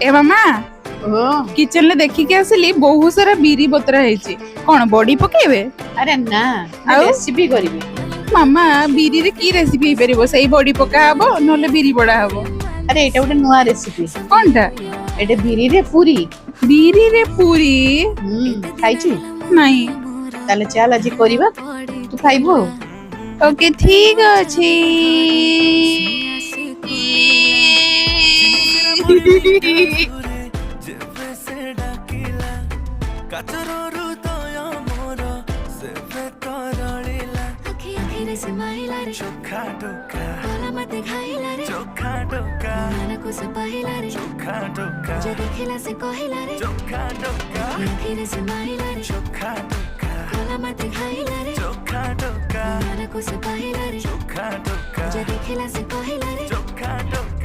ए मामा ओ kitchen ले देखी के आसली बहुत सारा बीरी बतरा है कौन बड़ी पकेबे अरे ना आउ? रेसिपी करिवे मामा बीरी रे की रेसिपी परिबो सही बड़ी पका हबो नले बीरी बड़ा हबो अरे एटा गोटे नुआ रेसिपी कोनटा एटे बिरी रे पूरी बीरी रे पूरी खाइछु नहीं ताले चाल आज करिबा तू खाइबो ओके ठीक अछि चोखा टोका चोखा टोका चोखा टोका चोखा टोका चोखा टोका चोखा टोका चोखा टोका चोखा टोका